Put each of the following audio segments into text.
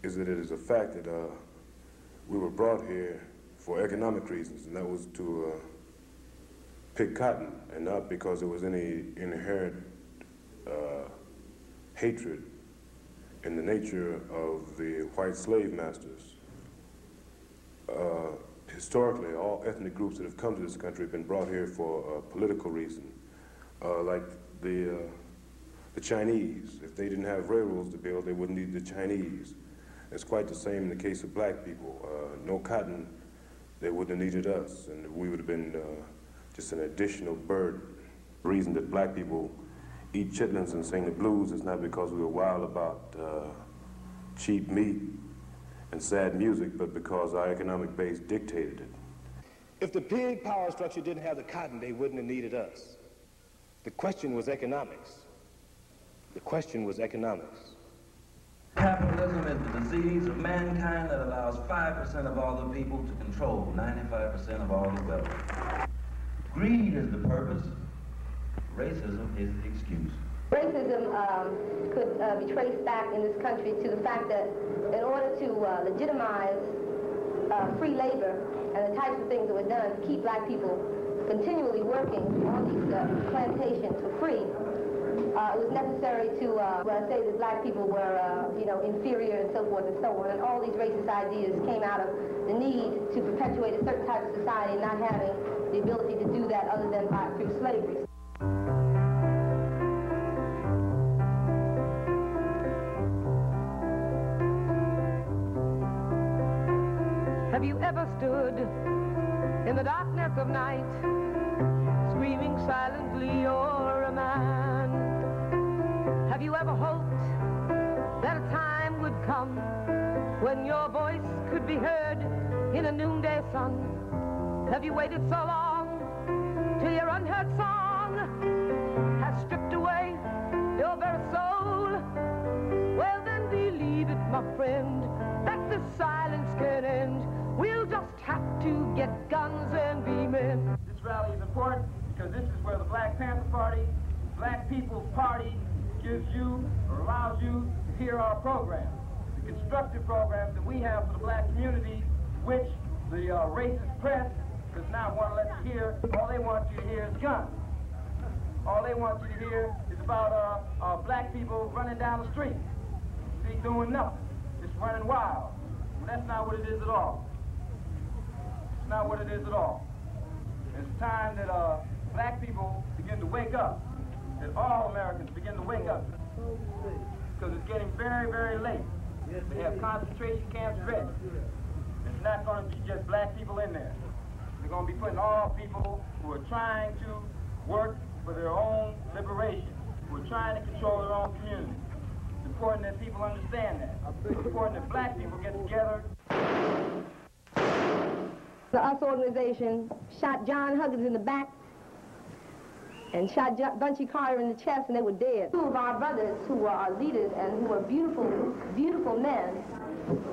is that it is a fact that we were brought here for economic reasons, and that was to pick cotton, and not because there was any inherent hatred in the nature of the white slave masters. Historically, all ethnic groups that have come to this country have been brought here for a political reason, like the Chinese. If they didn't have railroads to build, they wouldn't need the Chinese. It's quite the same in the case of black people. No cotton, they wouldn't have needed us, and we would have been just an additional burden. The reason that black people eat chitlins and sing the blues is not because we were wild about cheap meat and sad music, but because our economic base dictated it. If the pig power structure didn't have the cotton, they wouldn't have needed us. The question was economics. The question was economics. Capitalism is the disease of mankind that allows 5% of all the people to control 95% of all the wealth. Greed is the purpose. Racism is the excuse. Racism could be traced back in this country to the fact that in order to legitimize free labor and the types of things that were done to keep black people continually working on these plantations for free, it was necessary to say that black people were, inferior and so forth and so on. And all these racist ideas came out of the need to perpetuate a certain type of society and not having the ability to do that other than through slavery. Have you ever stood in the darkness of night, screaming silently, you're a man? Have you ever hoped that a time would come when your voice could be heard in a noonday sun? Have you waited so long till your unheard song has stripped away your very soul? Well then believe it, my friend, that this silence can end. We'll just have to get guns and be men. This rally is important because this is where the Black Panther Party, Black People's Party, gives you or allows you to hear our programs, the constructive programs that we have for the black community, which the racist press does not want to let you hear. All they want you to hear is guns. All they want you to hear is about black people running down the street, see, doing nothing, just running wild. And that's not what it is at all. It's not what it is at all. It's time that black people begin to wake up, that all Americans begin to wake up, because it's getting very, very late. They have concentration camps ready. It's not going to be just black people in there. They're going to be putting all people who are trying to work for their own liberation, who are trying to control their own community. It's important that people understand that. It's important that black people get together. The US organization shot John Huggins in the back and shot Bunchy Carter in the chest, and they were dead. Two of our brothers who were our leaders and who were beautiful, beautiful men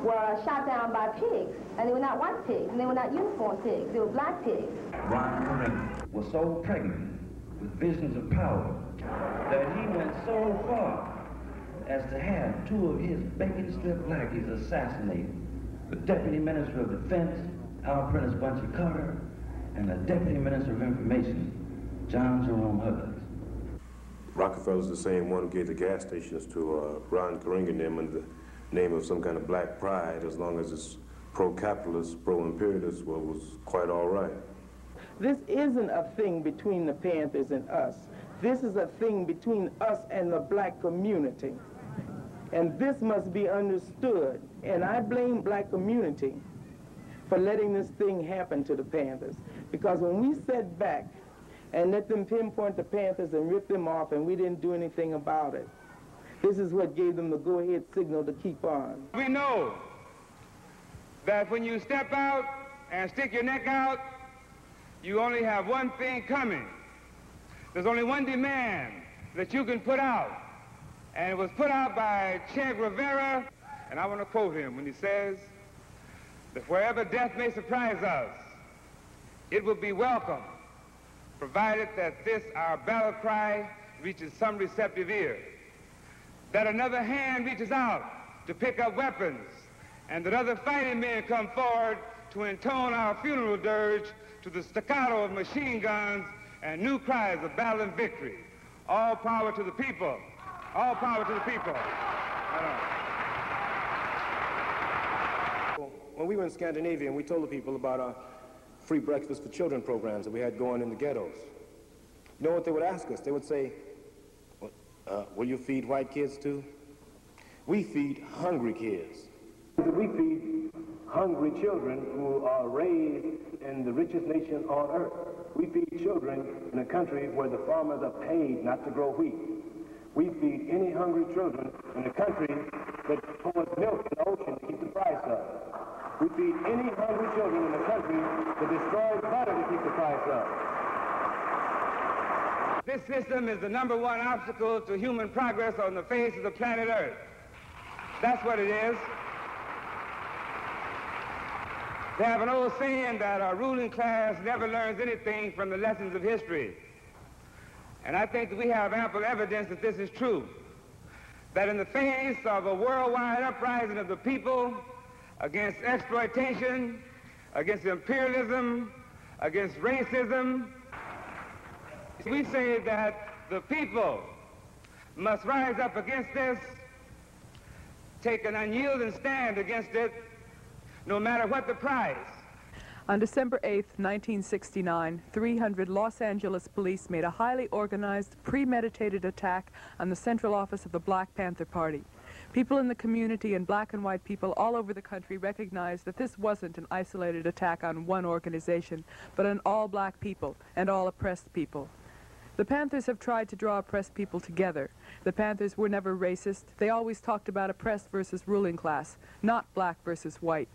were shot down by pigs, and they were not white pigs, and they were not uniform pigs, they were black pigs. Ron was so pregnant with visions of power that he went so far as to have two of his bacon strip lackeys assassinated, the Deputy Minister of Defense, our Apprentice Bunchy Carter, and the Deputy Minister of Information, John Jerome Huggins. Rockefeller's the same one who gave the gas stations to Ron Karenga and them under the name of some kind of black pride, as long as it's pro-capitalist, pro-imperialist, well, it was quite all right. This isn't a thing between the Panthers and us. This is a thing between us and the black community. And this must be understood. And I blame black community for letting this thing happen to the Panthers. Because when we sat back and let them pinpoint the Panthers and rip them off and we didn't do anything about it, this is what gave them the go-ahead signal to keep on. We know that when you step out and stick your neck out, you only have one thing coming. There's only one demand that you can put out. And it was put out by Che Guevara, and I want to quote him when he says that wherever death may surprise us, it will be welcome, provided that this, our battle cry, reaches some receptive ear, that another hand reaches out to pick up weapons, and that other fighting men come forward to intone our funeral dirge to the staccato of machine guns and new cries of battle and victory. All power to the people. All power to the people. When we were in Scandinavia and we told the people about our free breakfast for children programs that we had going in the ghettos, you know what they would ask us? They would say, will you feed white kids too? We feed hungry kids. We feed hungry children who are raised in the richest nation on earth. We feed children in a country where the farmers are paid not to grow wheat. We feed any hungry children in a country that pours milk in the ocean to keep the price up. We feed any hungry children in a country that destroys butter to keep the price up. This system is the #1 obstacle to human progress on the face of the planet Earth. That's what it is. They have an old saying that our ruling class never learns anything from the lessons of history. And I think that we have ample evidence that this is true. That in the face of a worldwide uprising of the people against exploitation, against imperialism, against racism, we say that the people must rise up against this, take an unyielding stand against it, no matter what the price. On December 8, 1969, 300 Los Angeles police made a highly organized, premeditated attack on the central office of the Black Panther Party. People in the community and black and white people all over the country recognized that this wasn't an isolated attack on one organization, but on all black people and all oppressed people. The Panthers have tried to draw oppressed people together. The Panthers were never racist. They always talked about oppressed versus ruling class, not black versus white.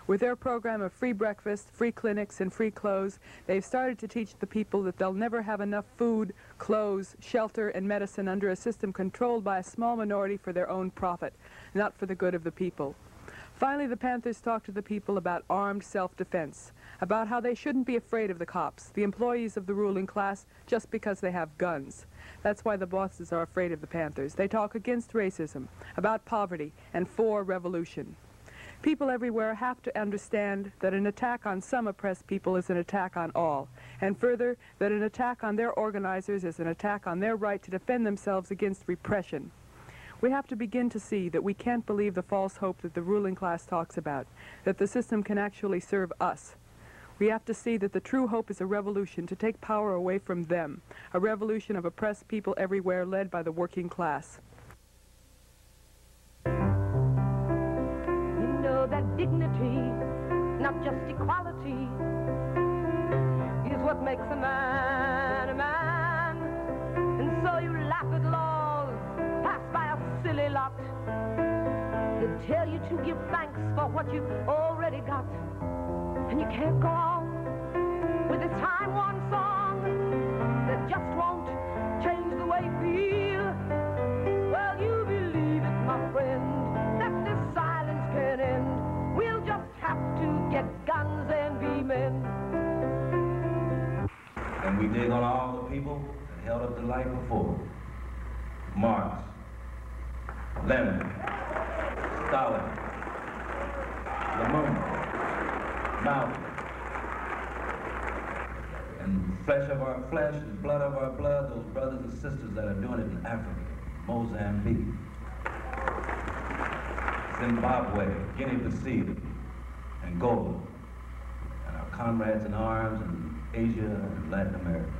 With their program of free breakfast, free clinics, and free clothes, they've started to teach the people that they'll never have enough food, clothes, shelter, and medicine under a system controlled by a small minority for their own profit, not for the good of the people. Finally, the Panthers talked to the people about armed self-defense, about how they shouldn't be afraid of the cops, the employees of the ruling class, just because they have guns. That's why the bosses are afraid of the Panthers. They talk against racism, about poverty, and for revolution. People everywhere have to understand that an attack on some oppressed people is an attack on all, and further, that an attack on their organizers is an attack on their right to defend themselves against repression. We have to begin to see that we can't believe the false hope that the ruling class talks about, that the system can actually serve us. We have to see that the true hope is a revolution to take power away from them, a revolution of oppressed people everywhere led by the working class. That dignity, not just equality, is what makes a man a man. And so you laugh at laws passed by a silly lot that tell you to give thanks for what you've already got. And you can't go on with this time-worn song that just won't change the way you feel. Well, you believe it, my friend, that this silence can end. We'll just have to get guns and be men. And we dig on all the people that held up the light before. Marx, Lenin, Stalin, Lamont, Malcolm. And flesh of our flesh and blood of our blood, those brothers and sisters that are doing it in Africa, Mozambique, Zimbabwe, Guinea-Bissau, Angola, and our comrades in arms in Asia and Latin America.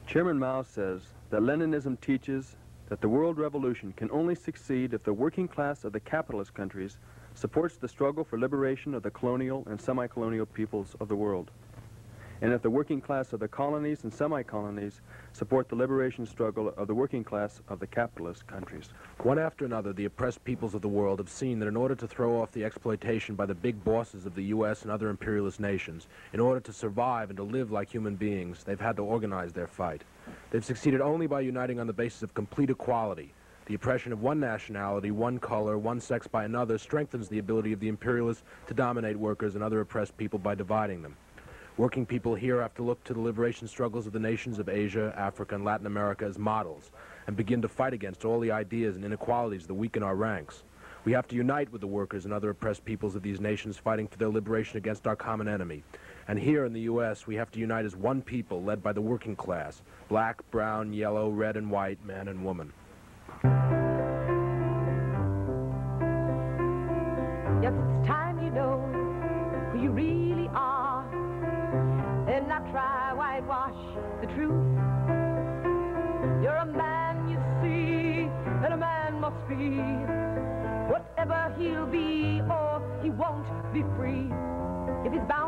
Chairman Mao says that Leninism teaches that the world revolution can only succeed if the working class of the capitalist countries supports the struggle for liberation of the colonial and semi-colonial peoples of the world, and if the working class of the colonies and semi-colonies support the liberation struggle of the working class of the capitalist countries. One after another, the oppressed peoples of the world have seen that in order to throw off the exploitation by the big bosses of the U.S. and other imperialist nations, in order to survive and to live like human beings, they've had to organize their fight. They've succeeded only by uniting on the basis of complete equality. The oppression of one nationality, one color, one sex by another strengthens the ability of the imperialists to dominate workers and other oppressed people by dividing them. Working people here have to look to the liberation struggles of the nations of Asia, Africa, and Latin America as models and begin to fight against all the ideas and inequalities that weaken our ranks. We have to unite with the workers and other oppressed peoples of these nations fighting for their liberation against our common enemy. And here in the U.S., we have to unite as one people led by the working class, black, brown, yellow, red, and white, man and woman. Yes, it's time you know who you really are and not try whitewash the truth. You're a man, you see, and a man must be whatever he'll be, or he won't be free. If he's bound